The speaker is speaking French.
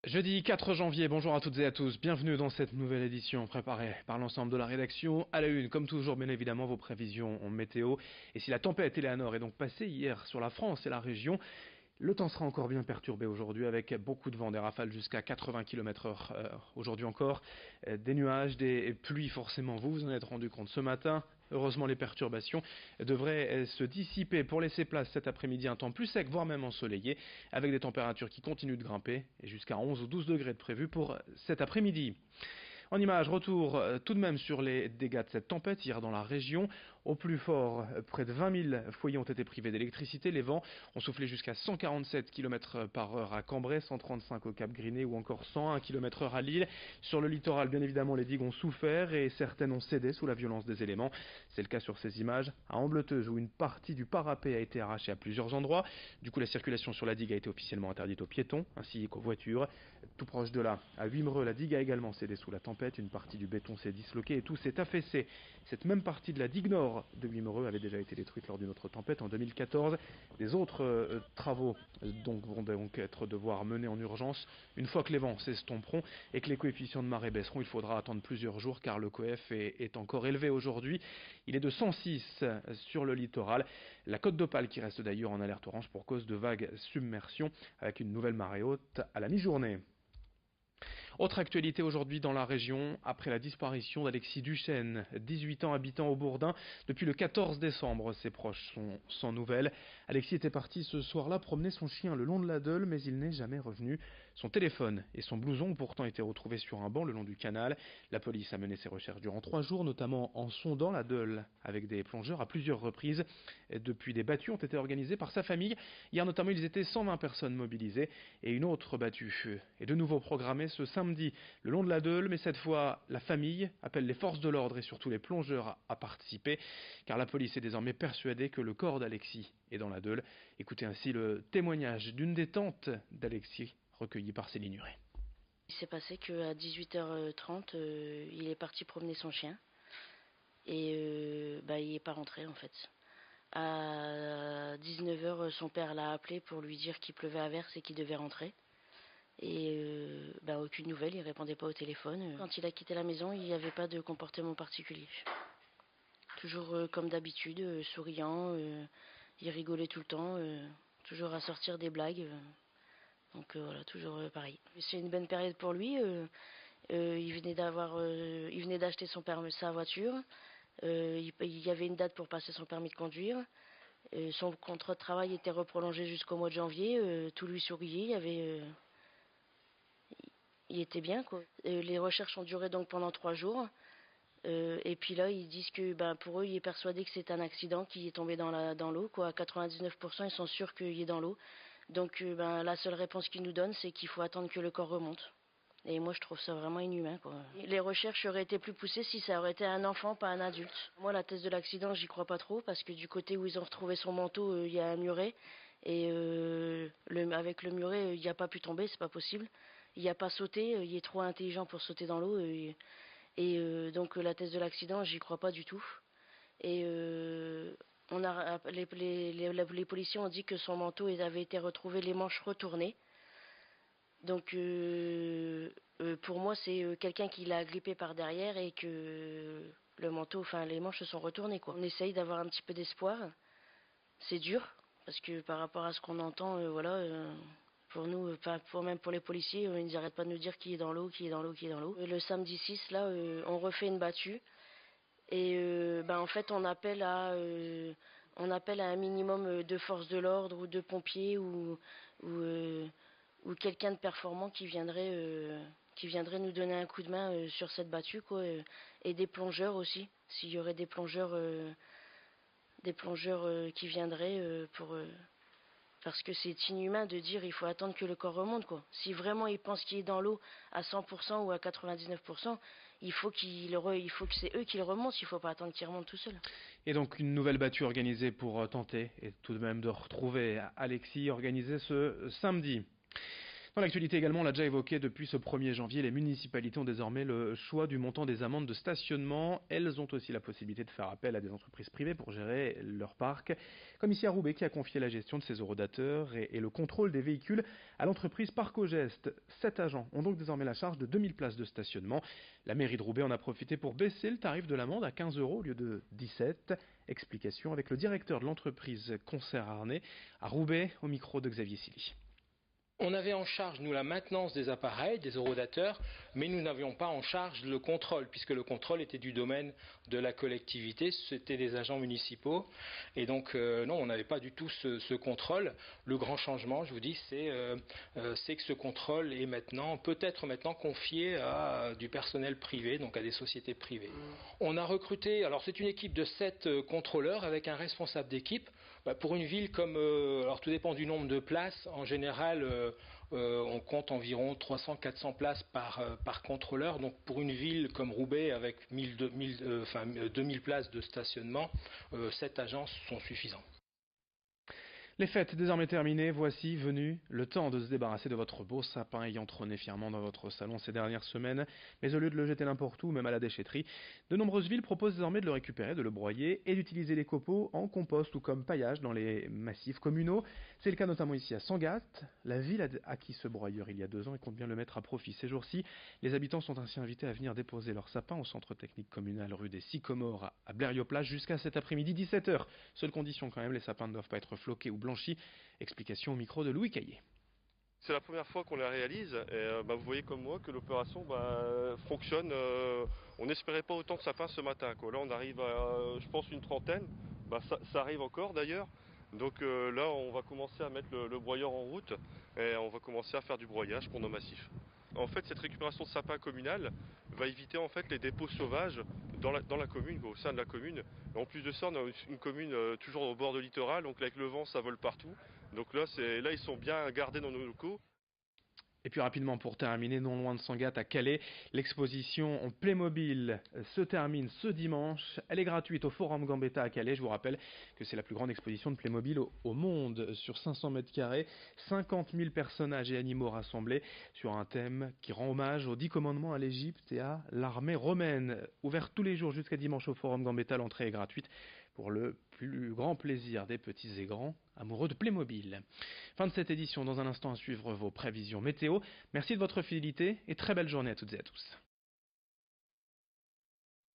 Jeudi 4 janvier, bonjour à toutes et à tous, bienvenue dans cette nouvelle édition préparée par l'ensemble de la rédaction. À la une, comme toujours, bien évidemment, vos prévisions en météo. Et si la tempête Eleanor est donc passée hier sur la France et la région, le temps sera encore bien perturbé aujourd'hui avec beaucoup de vent, des rafales jusqu'à 80 km/h. Aujourd'hui encore, des nuages, des pluies forcément, vous vous en êtes rendu compte ce matin. Heureusement, les perturbations devraient se dissiper pour laisser place cet après-midi à un temps plus sec, voire même ensoleillé, avec des températures qui continuent de grimper et jusqu'à 11 ou 12 degrés de prévu pour cet après-midi. En image, retour tout de même sur les dégâts de cette tempête hier dans la région. Au plus fort, près de 20 000 foyers ont été privés d'électricité. Les vents ont soufflé jusqu'à 147 km/h à Cambrai, 135 au Cap Griné ou encore 101 km/h à Lille. Sur le littoral, bien évidemment, les digues ont souffert et certaines ont cédé sous la violence des éléments. C'est le cas sur ces images à Ambleteuse où une partie du parapet a été arrachée à plusieurs endroits. Du coup, la circulation sur la digue a été officiellement interdite aux piétons ainsi qu'aux voitures. Tout proche de là, à Wimereux, la digue a également cédé sous la tempête. Une partie du béton s'est disloquée et tout s'est affaissé. Cette même partie de la digue nord de Wimereux avait déjà été détruite lors d'une autre tempête en 2014. Des autres travaux vont donc être devoir mener en urgence. Une fois que les vents s'estomperont et que les coefficients de marée baisseront, il faudra attendre plusieurs jours car le coef est encore élevé aujourd'hui. Il est de 106 sur le littoral. La côte d'Opale qui reste d'ailleurs en alerte orange pour cause de vagues submersion avec une nouvelle marée haute à la mi-journée. Autre actualité aujourd'hui dans la région, après la disparition d'Alexis Duchesne, 18 ans habitant au Bourdin. Depuis le 14 décembre, ses proches sont sans nouvelles. Alexis était parti ce soir-là promener son chien le long de la Deule, mais il n'est jamais revenu. Son téléphone et son blouson ont pourtant été retrouvés sur un banc le long du canal. La police a mené ses recherches durant 3 jours, notamment en sondant la Deule avec des plongeurs à plusieurs reprises. Depuis, des battues ont été organisées par sa famille. Hier notamment, ils étaient 120 personnes mobilisées et une autre battue est de nouveau programmée ce samedi le long de la Deule, mais cette fois la famille appelle les forces de l'ordre et surtout les plongeurs à participer, car la police est désormais persuadée que le corps d'Alexis est dans la Deule. Écoutez ainsi le témoignage d'une des tantes d'Alexis recueillie par Céline Huret. Il s'est passé qu'à 18h30, il est parti promener son chien et il n'est pas rentré en fait. À 19h, son père l'a appelé pour lui dire qu'il pleuvait à verse et qu'il devait rentrer. Et aucune nouvelle, il répondait pas au téléphone. Quand il a quitté la maison, il n'y avait pas de comportement particulier. Toujours comme d'habitude, souriant, il rigolait tout le temps, toujours à sortir des blagues. Donc voilà, toujours pareil. C'est une bonne période pour lui. Il venait d'acheter sa voiture. Il y avait une date pour passer son permis de conduire. Son contrat de travail était reprolongé jusqu'au mois de janvier. Tout lui souriait. Il était bien, quoi. Les recherches ont duré donc pendant 3 jours. Et puis là, ils disent que pour eux, il est persuadé que c'est un accident qui est tombé dans l'eau, quoi. À 99%, ils sont sûrs qu'il est dans l'eau. Donc la seule réponse qu'ils nous donnent, c'est qu'il faut attendre que le corps remonte. Et moi, je trouve ça vraiment inhumain, quoi. Les recherches auraient été plus poussées si ça aurait été un enfant, pas un adulte. Moi, la thèse de l'accident, j'y crois pas trop, parce que du côté où ils ont retrouvé son manteau, il y a un muret. Et avec le muret, il n'a pas pu tomber, c'est pas possible. Il n'a pas sauté, il est trop intelligent pour sauter dans l'eau. Donc la thèse de l'accident, j'y crois pas du tout. Et les policiers ont dit que son manteau avait été retrouvé les manches retournées. Donc pour moi, c'est quelqu'un qui l'a grippé par derrière et que le manteau, les manches se sont retournées, quoi. On essaye d'avoir un petit peu d'espoir. C'est dur parce que par rapport à ce qu'on entend, pour nous, même pour les policiers, ils n'arrêtent pas de nous dire qui est dans l'eau, qui est dans l'eau, qui est dans l'eau. Le samedi 6, là, on refait une battue. Et en fait, on appelle à un minimum de forces de l'ordre ou de pompiers ou quelqu'un de performant qui viendrait nous donner un coup de main sur cette battue, quoi. Et des plongeurs aussi, s'il y aurait des plongeurs qui viendraient parce que c'est inhumain de dire il faut attendre que le corps remonte, quoi. Si vraiment il pense qu'il est dans l'eau à 100% ou à 99%, il faut que c'est eux qui le remontent, il ne faut pas attendre qu'il remonte tout seul. Et donc une nouvelle battue organisée pour tenter et tout de même de retrouver Alexis, organisée ce samedi. Dans l'actualité également, on l'a déjà évoqué, depuis ce 1er janvier, les municipalités ont désormais le choix du montant des amendes de stationnement. Elles ont aussi la possibilité de faire appel à des entreprises privées pour gérer leur parc. Comme ici à Roubaix, qui a confié la gestion de ses eurodateurs et le contrôle des véhicules à l'entreprise Parcogest. 7 agents ont donc désormais la charge de 2000 places de stationnement. La mairie de Roubaix en a profité pour baisser le tarif de l'amende à 15 € au lieu de 17. Explication avec le directeur de l'entreprise Concert Arnais à Roubaix, au micro de Xavier Silly. On avait en charge, nous, la maintenance des appareils, des eurodateurs, mais nous n'avions pas en charge le contrôle, puisque le contrôle était du domaine de la collectivité, c'était des agents municipaux. Et donc, non, on n'avait pas du tout ce contrôle. Le grand changement, je vous dis, c'est que ce contrôle est peut-être maintenant confié à du personnel privé, donc à des sociétés privées. On a recruté, alors c'est une équipe de 7 contrôleurs avec un responsable d'équipe. Pour une ville comme, alors tout dépend du nombre de places, en général on compte environ 300-400 places par contrôleur, donc pour une ville comme Roubaix avec 2000 places de stationnement, 7 agents sont suffisants. Les fêtes désormais terminées, voici venu le temps de se débarrasser de votre beau sapin ayant trôné fièrement dans votre salon ces dernières semaines. Mais au lieu de le jeter n'importe où, même à la déchetterie, de nombreuses villes proposent désormais de le récupérer, de le broyer et d'utiliser les copeaux en compost ou comme paillage dans les massifs communaux. C'est le cas notamment ici à Sangatte. La ville a acquis ce broyeur il y a 2 ans et compte bien le mettre à profit ces jours-ci. Les habitants sont ainsi invités à venir déposer leur sapin au centre technique communal rue des Sycomores à Blériot-Plage jusqu'à cet après-midi 17h. Seule condition quand même, les sapins ne doivent pas être floqués ou blanchis. Explication au micro de Louis Caillé. C'est la première fois qu'on la réalise et vous voyez comme moi que l'opération fonctionne. On n'espérait pas autant de sapins ce matin, quoi. Là on arrive à je pense une trentaine, ça arrive encore d'ailleurs. Donc là on va commencer à mettre le broyeur en route et on va commencer à faire du broyage pour nos massifs. En fait cette récupération de sapins communal va éviter en fait les dépôts sauvages dans la commune, au sein de la commune. Et en plus de ça on a une commune toujours au bord de littoral, donc avec le vent ça vole partout. Donc là ils sont bien gardés dans nos locaux. Et puis rapidement pour terminer, non loin de Sangatte à Calais, l'exposition Playmobil se termine ce dimanche. Elle est gratuite au Forum Gambetta à Calais. Je vous rappelle que c'est la plus grande exposition de Playmobil au monde sur 500 mètres carrés. 50 000 personnages et animaux rassemblés sur un thème qui rend hommage aux 10 commandements à l'Égypte et à l'armée romaine. Ouvert tous les jours jusqu'à dimanche au Forum Gambetta, l'entrée est gratuite pour le plus grand plaisir des petits et grands amoureux de Playmobil. Fin de cette édition, dans un instant à suivre vos prévisions météo. Merci de votre fidélité et très belle journée à toutes et à tous.